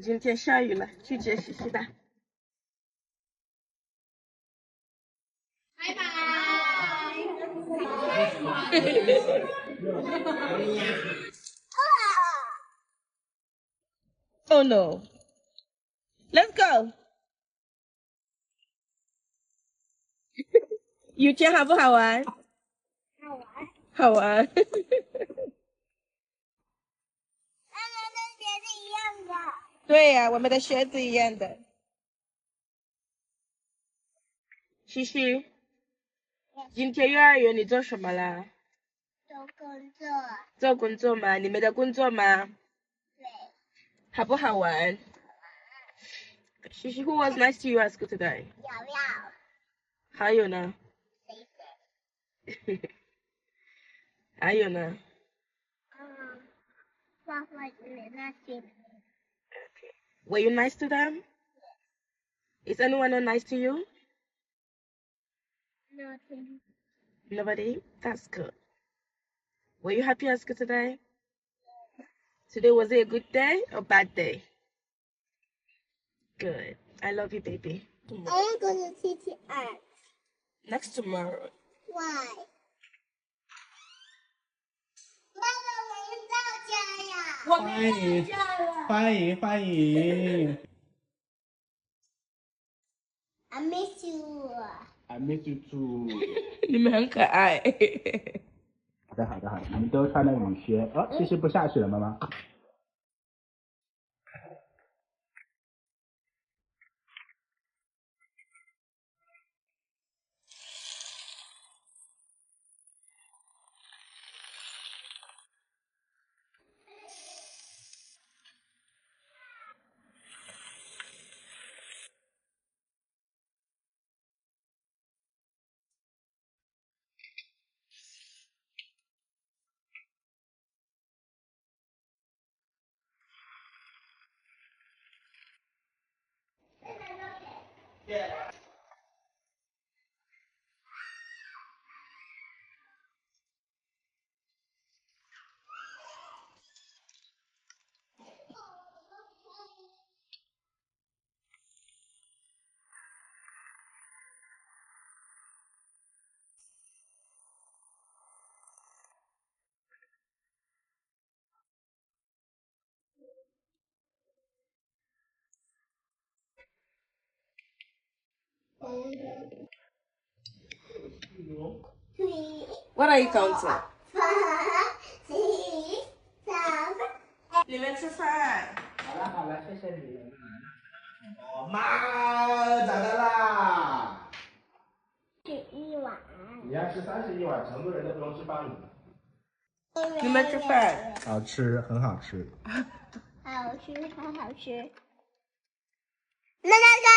今天下雨了，去接西西吧。拜拜。Oh no. Let's go. 雨天好不好玩？好玩。好玩。跟鞋子一样的。对呀、我们的鞋子一样的。西西，今天幼儿园你做什么了？做工作。做工作吗？你们的工作吗？对。好不好玩？西西，Who was nice to you at school today？瑶瑶。还有呢？谁？还有呢？画画的那些。Were you nice to them? Is anyone not nice to you? Nothing. Nobody? That's good. Were you happy at school today? Today was it a good day or bad day? Good. I love you, baby. I want to go to TTR. Next tomorrow. Why? 妈妈，我们到家呀！我们到家了。欢迎欢迎。I miss you. I miss you too。你们很可爱。好的好的好的，你们都穿了雨靴。哦，西西不下去了，妈妈。What are you counting? 4、3。你们吃饭。好了好了，谢谢你。哦妈，咋的啦31碗。你要吃31碗，成都人都不用吃饭了。你们吃饭。好吃，很好吃。好吃，好好吃。那个。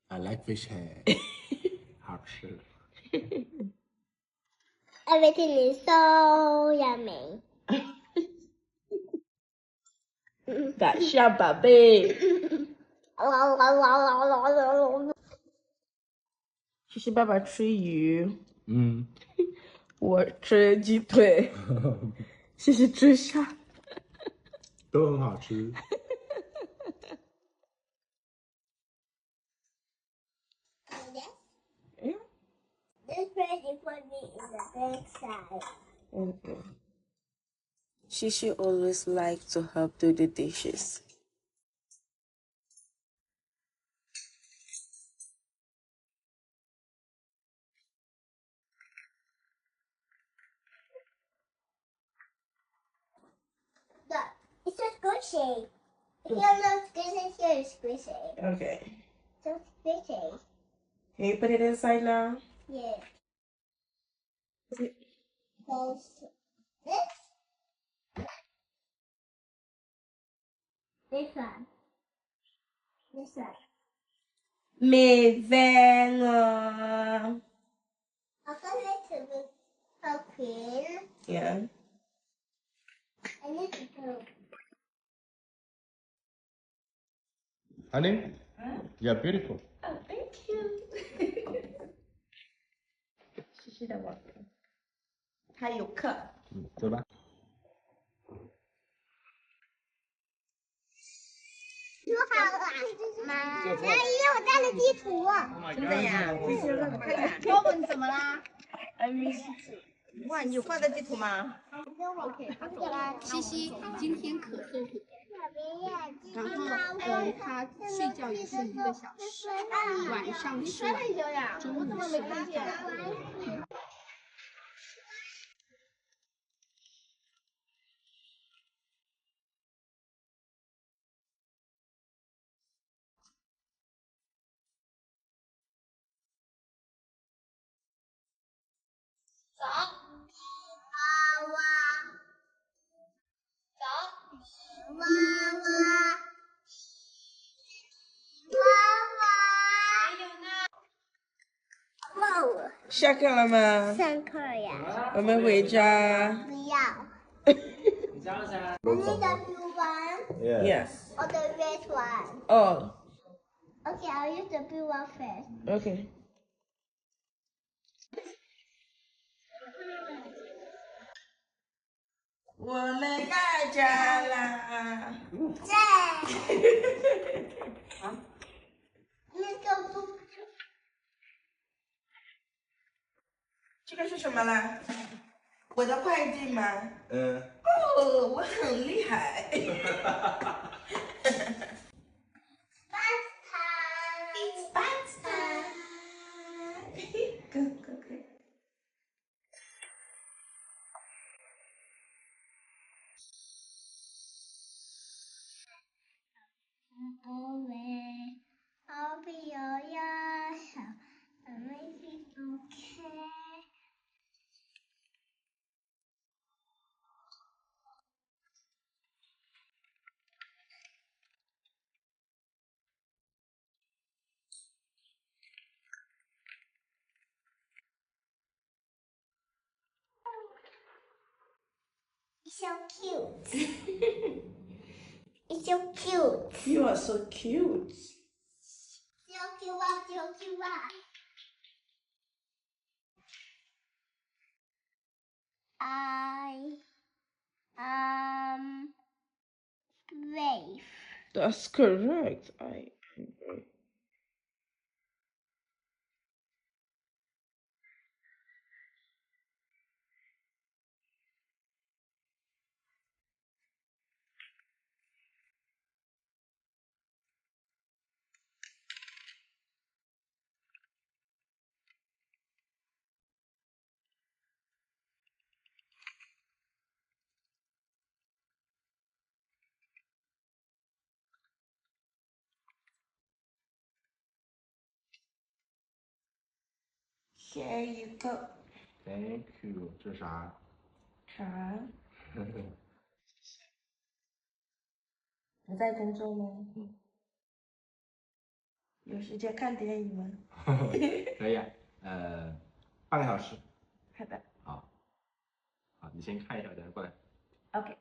I like fish head。好吃。Everything is so yummy。感谢宝贝。西西爸爸吃鱼，我吃鸡腿，西西吃虾。都很好吃。This ready for me in the backside. Okay. Shishi always likes to help do the dishes. Look, it's so squishy. Here, look, squishy, here is squishy. Okay. So squishy. Can you put it inside now? Yeah. Is it- This. This one. This one. Mẹ vàng à. I'll go to the queen. Yeah. I need to go. Honey, you're beautiful. Oh, thank you. 西西的网课，他有课。走吧。说好了，妈，阿姨，我带了地图。真的呀？看看，标本怎么啦？哇，你有画的地图吗 ？OK，他走了。西西今天咳嗽很然后他睡觉也是1个小时，晚上吃完，中午吃完。下课了吗？上课呀。我们回家。不要。回家了噻。 I need the blue one Yes. or the red one. Oh. Okay, I'll use the blue one first. Okay. 我们到家啦！在。那个不。这个是什么啦？我的快递吗？哦，我很厉害。It's bath time. Go go go. I'll be your help. Everything okay. It's so cute. It's so cute. You are so cute. So cute, so cute. I am brave. That's correct. I am brave. Here you go. Thank you，这是啥？好。不在工作吗？有时间看电影吗？可以啊，半个小时。好的。好，好，你先看一下，等下过来。OK。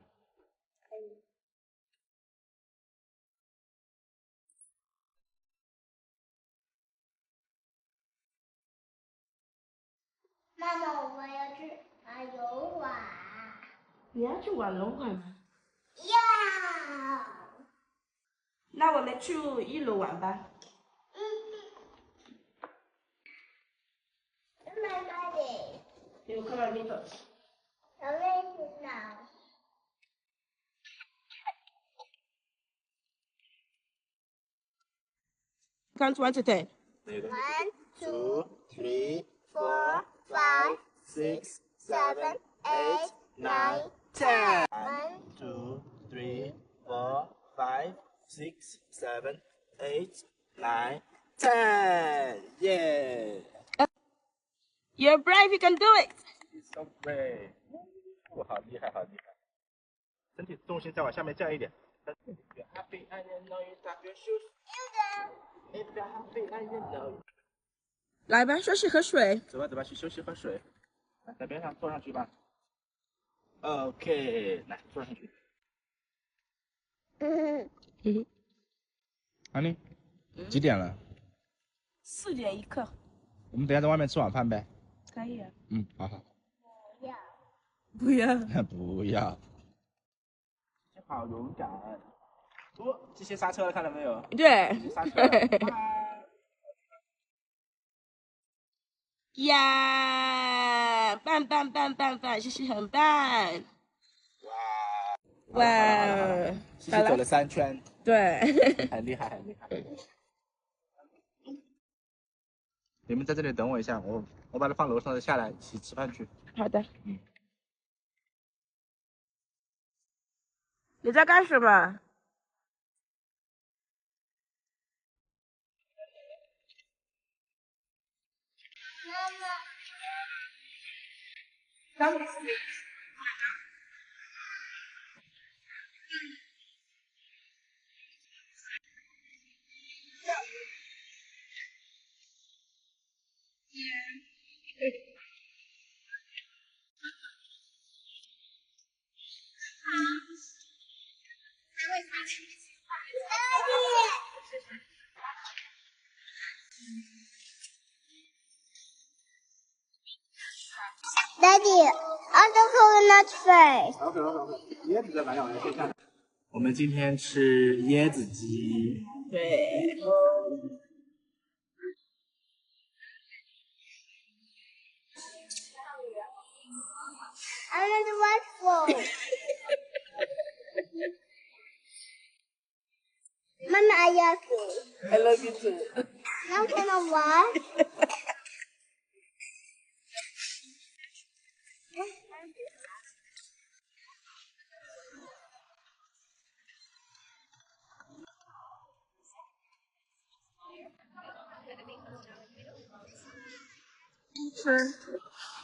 妈妈，我们要去游玩。你要去玩龙环吗？要。那我们去1楼玩吧。妈妈的。You come on, me first. 有位置呢。Count 1 to 10. 1, 2, 3, 4, 5, 6, 7, 8, 9, 10. 1, 2, 3, 4, 5, 6, 7, 8, 9, 10. Yeah. You're brave, you can do it. It's so great. 好厉害，好厉害。身体重心再往下面降一点。If you're happy and you know you tap your shoes. If you're happy and you know. 来吧，休息喝水。走吧，走吧，去休息喝水。来，在边上坐上去吧。OK，来坐上去。安妮，几点了4点1刻。我们等一下在外面吃晚饭呗。可以啊。好好。要。不要。不要。好勇敢。哦，这些刹车了，看到没有？对。这些刹车了。呀，棒棒棒棒棒，西西很棒。哇！西西走了3圈。对。很厉害，很厉害。你们在这里等我一下，我把它放楼上，再下来一起吃饭去。好的。你在干什么？妈妈。Daddy, on the coconut first. OK， 椰子在哪里？我来先看。我们今天吃椰子鸡。对。I want to watch phone. Mama, I love you. I love you too. I'm gonna watch.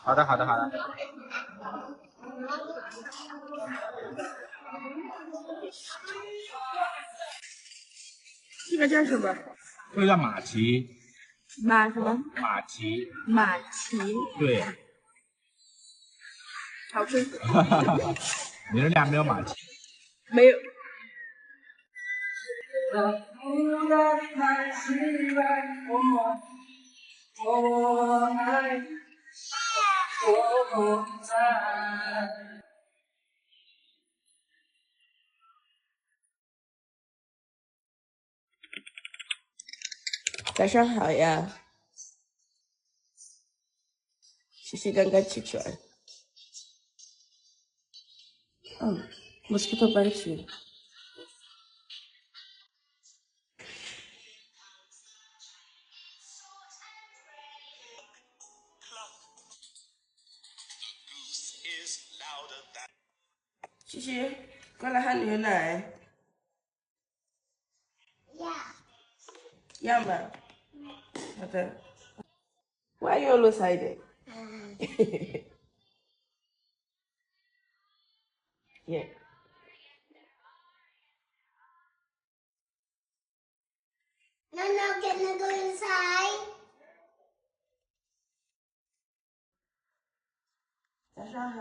好的，好的，好的。这个叫什么？这个叫马蹄。马什么？马蹄。马蹄。对。好吃。你们俩没有马蹄？没有。早上好呀，西西刚刚起床。mosquito bite。西西，过来喝牛奶。要吗？好的。Why you always hiding? Yeah. No, can I go inside? 早上好。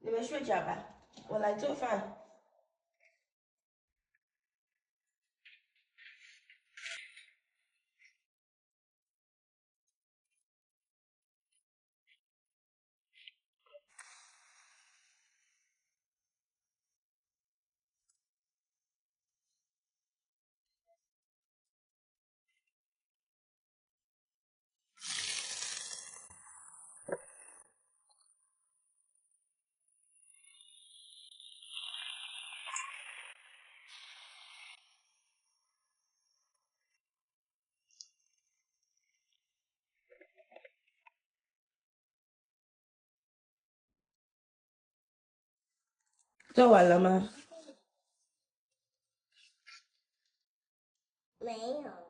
你们睡觉吧，我来做饭。做完了吗？没有。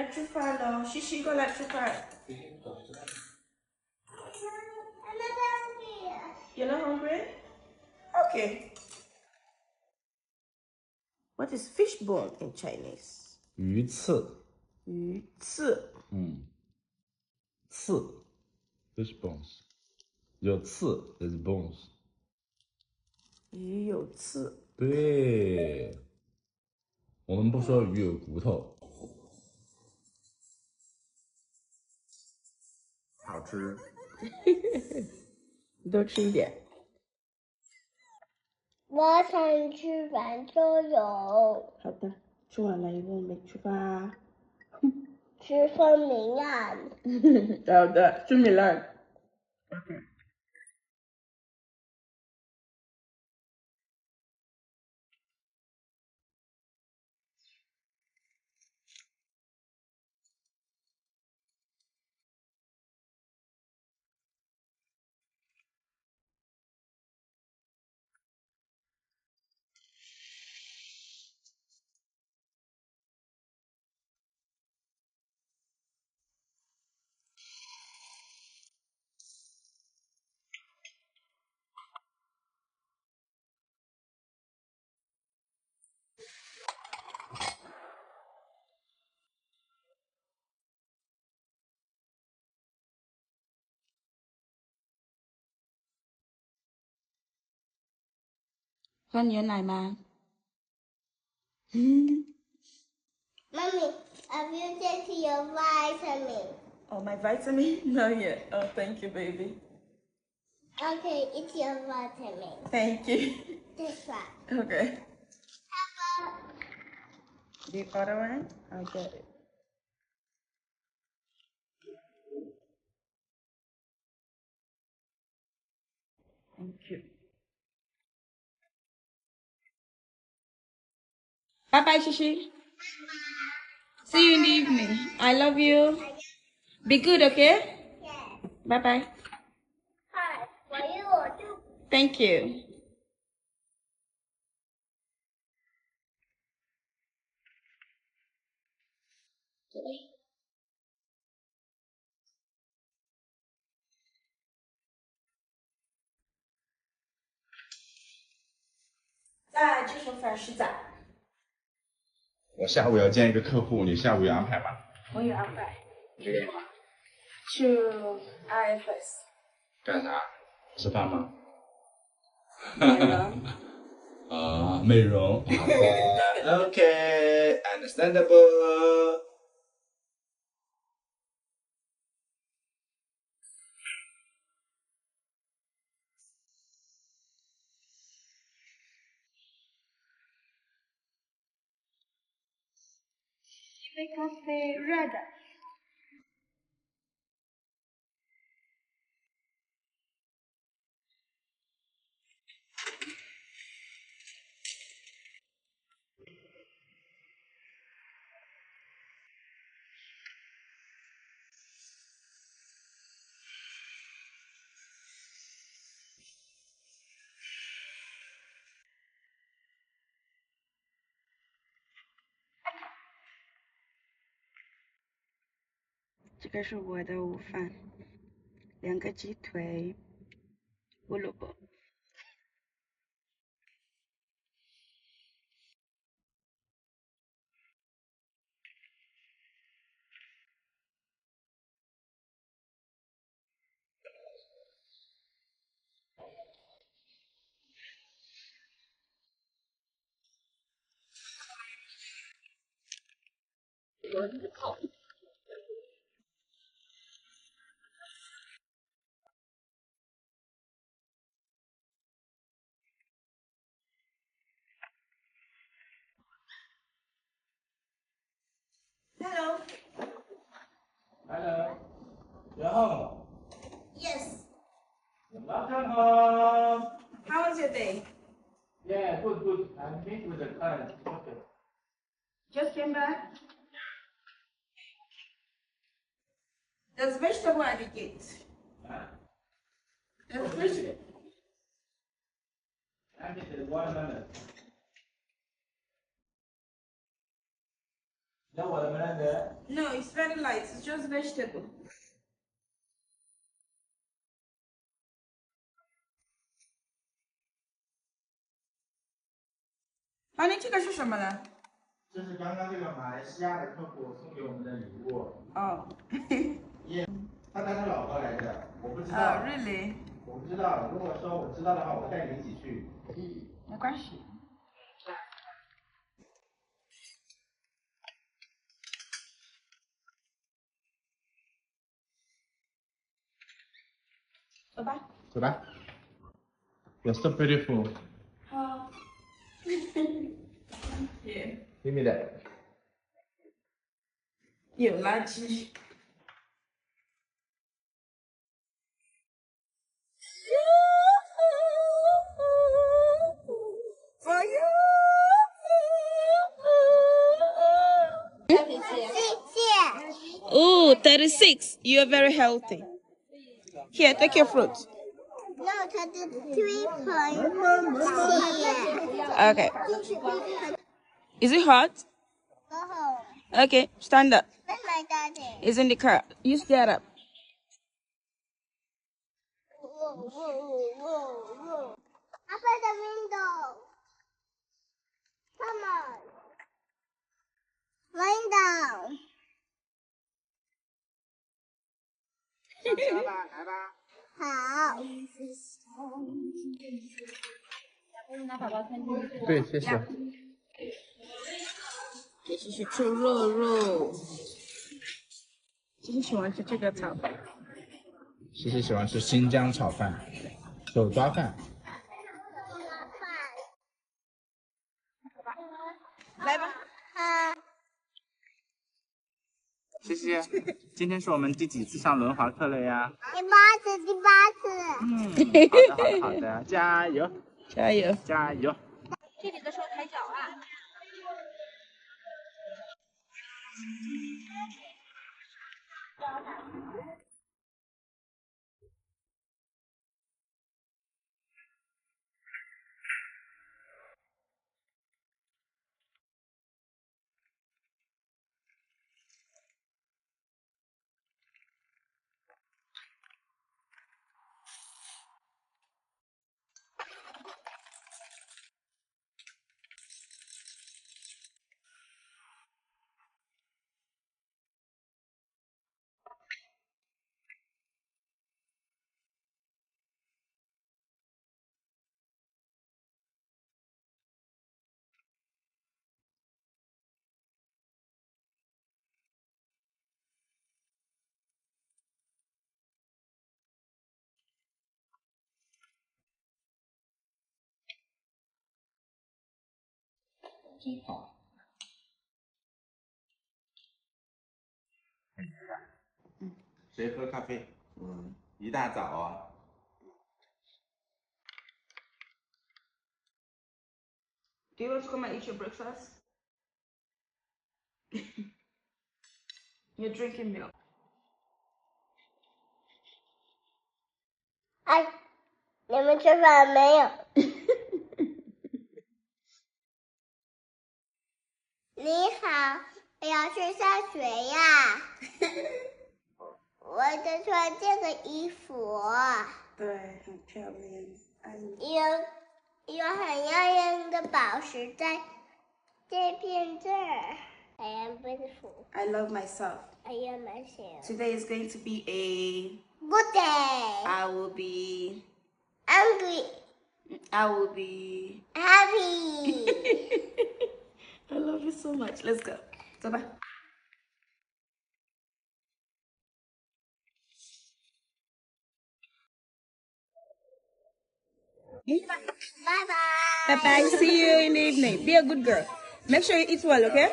来吃饭了，西西过来吃饭。You're not hungry? Okay. What is fishbone in Chinese? 鱼刺。鱼刺。刺 fish bones 有刺 is bones 鱼有刺。对，我们不说鱼有骨头。好吃。你多吃一点。我想吃饭就有。好的，吃完了以后我们吃饭啊。吃分明啊。好的，吃米烂。喝牛奶吗Mommy, have you taken your vitamin? Oh, my vitamin? Not yet. Oh, thank you, baby. Okay, it's your vitamin. Thank you. This one. Okay. Have The other one? I'll get it. Thank you. Bye bye, Shishi. See you in the evening. I love you. Be good, okay? Yes. Bye bye. Hi, for you or two? Thank you. 再去做饭洗澡。我下午要见一个客户，你下午有安排吗？我有安排。几点吧？去 IFS。干啥？吃饭吗？美容。啊，美容。OK, understandable. Cafe red.这个是我的午饭，2个鸡腿，胡萝卜。Hello. Hello. You're home. Yes. Welcome home. How was your day? Yeah, good, good. I'm meeting with the client. Okay. Just came back. There's vegetable at the gate. There's vegetable. I need 1 minute. No, it's very light. It's just vegetable. 啊，你这个是什么呢？这是刚刚这个马来西亚的客户送给我们的礼物。哦。他带他老婆来的，我不知道。Really？ 我不知道，如果说我知道的话，我带你一起去。没关系。走吧。走吧。You're so beautiful. 好。耶。Give me that. 有垃圾。For you. 谢谢。 Oh, 36. You are very healthy. Here, take your fruit. No, 33.4. Okay. Is it hot? Oh, Okay, stand up. where's my daddy? It's in the car. You stand up. Whoa, whoa, whoa, whoa. Open the window. Come on. Lie down. 好。对，谢谢。继续吃肉。继续喜欢吃这个炒饭。西西喜欢吃新疆炒饭，手抓饭。来吧。西西，今天是我们第几次上轮滑课了呀？第八次。好的，加油！加油！加油！这里的时候抬脚啊。真好。谁喝咖啡？一大早啊。Do you want to come and eat your breakfast? You're drinking milk. 哎，你们吃饭没有？你好，我要去下雪呀。我就穿这个衣服。对，很漂亮。有很耀眼的宝石在这片这儿。I am beautiful. I love myself. I am myself. Today is going to be a. Good day. I will be. Angry. I will be. Happy. I love you so much. Let's go. Bye. Bye bye. Bye. See you in the evening. Be a good girl. Make sure you eat well, okay?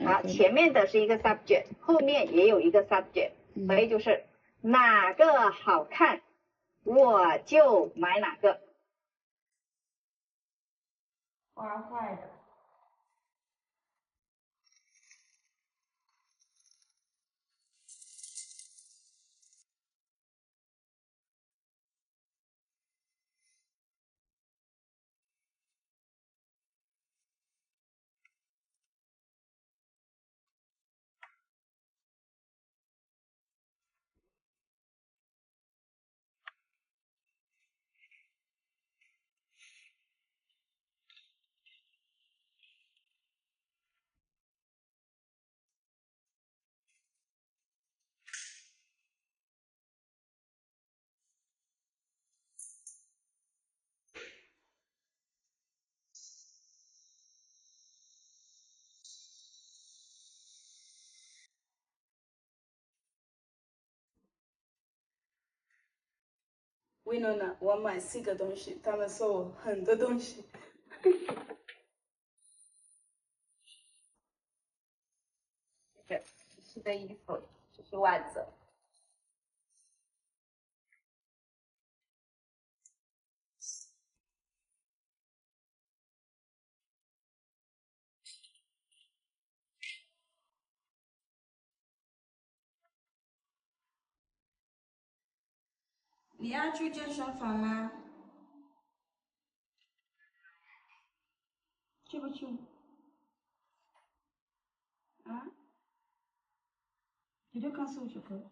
好，前面的是一个 subject， 后面也有一个 subject，所以就是哪个好看，我就买哪个。画坏的。Winona，我买4个东西，他们送我很多东西。这是的衣服，这是袜子。你要去健身房吗？去不去？啊？你就告诉我就可以。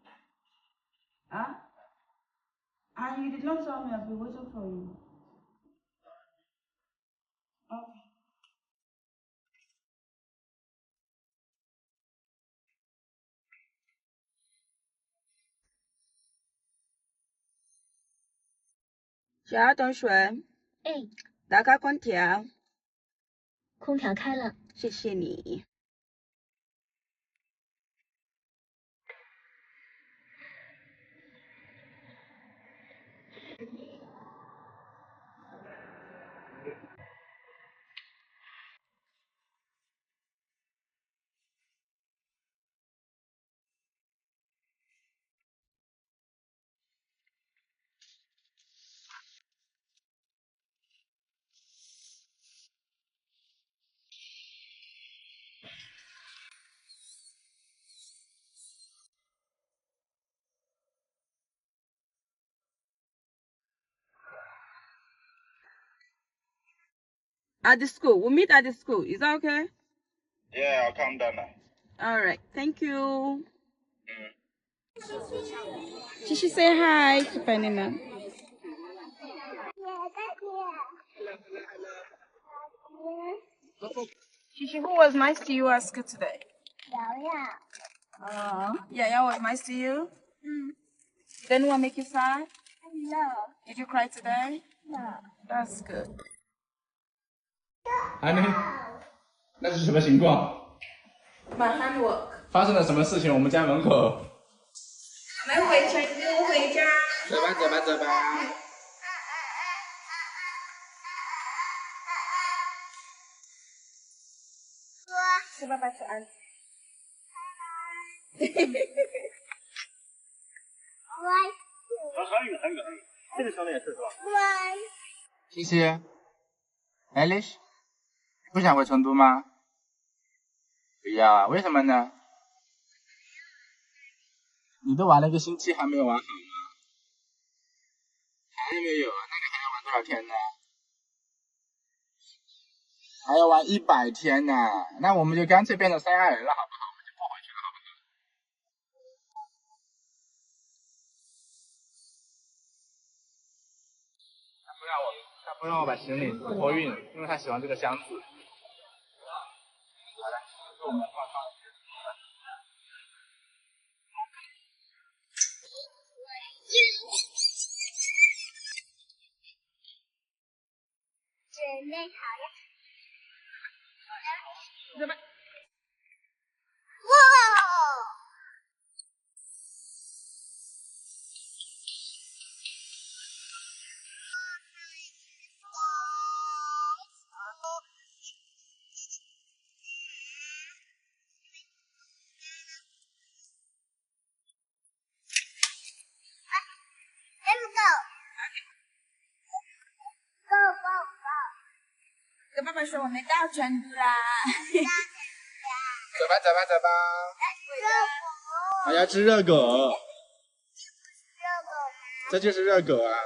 啊？You did not tell me. I've been waiting for you. Okay. 小同学，哎，打开空调。空调开了。谢谢你。At the school. We'll meet at the school. Is that okay? Yeah, I'll come down now. All right. Thank you. Shishi, say hi to Penina. Shishi, who was nice to you at school today? Yaya was nice to you? Did anyone make you sad? No. Did you cry today? No. That's good. 安妮，那是什么情况？ My handwork. 发生了什么事情？我们家门口。没回成都回家。走吧，走吧，走吧。是爸爸去安。韩语，这个小的也是是吧？西西 ，Alice， 不想回成都吗？不要啊，为什么呢？你都玩了1个星期还没有玩好吗？还没有啊？那你还要玩多少天呢？还要玩100天呢？那我们就干脆变成3亚人了，好不好？我们就不回去了，好不好？他不让我把行李托运，因为他喜欢这个箱子。准备好了。哇！跟爸爸说我们到成都啦。走吧，走吧，走吧。我要吃热狗。这就是热狗啊。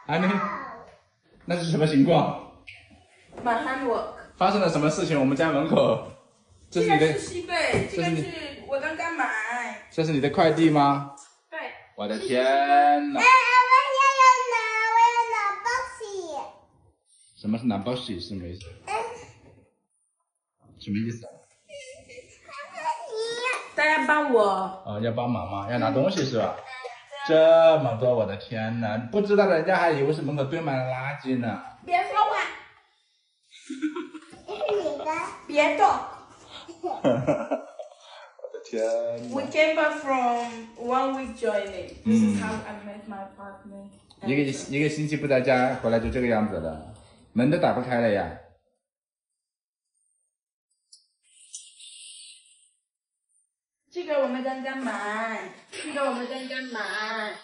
安妮，那是什么情况？ My handwork。发生了什么事情？我们家门口。这是你的。是西贝，这个是我刚刚买。这是你的快递吗？对。我的天哪！我要拿包西。什么是拿包喜？什么意思？什么意思？大家帮我。哦，要帮忙吗？要拿东西是吧？这么多，我的天哪！不知道人家还以为是门口堆满了垃圾呢。别说话。这是你的。别动。我的天哪 We came back from 1 week joining. This is how I met my partner. 一个星期不在家，回来就这个样子了，门都打不开了呀。这个我们刚刚买，这个我们刚刚买，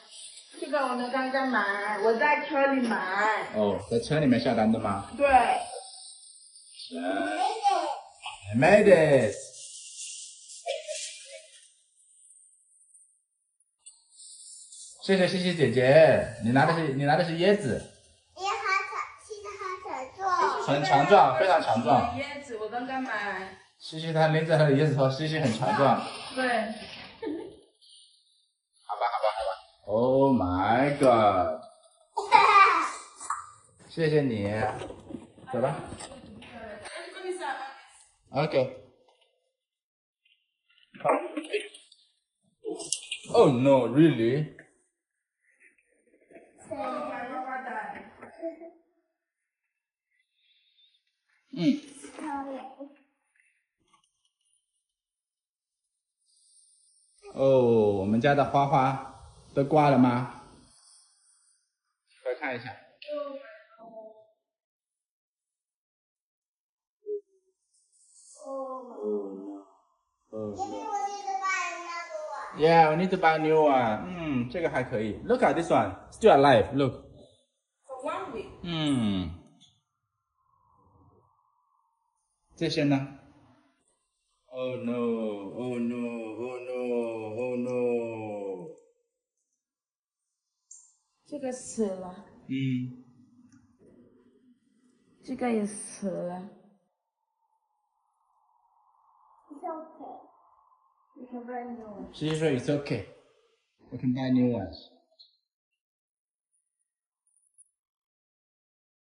这个我们刚刚买，我在车里买。哦，在车里面下单的吗？对。I made it。谢谢西西姐姐，你拿的是椰子。你好其实好强壮。很强壮，非常强壮。椰子我刚刚买。西西她拎着她的椰子说西西很强壮。对。好吧。Oh my god！ 谢谢你，走吧。OK。Oh no, really? 哦，我们家的花花都挂了吗？快看一下。Yeah, we need to buy a new one. 这个还可以。Look at this one, still alive. Look. For 1 week. 这些呢 ？Oh no, oh no, oh no, oh no. 这个死了。这个也死了。It's okay. You can buy new one. She said it's okay. We can buy new ones.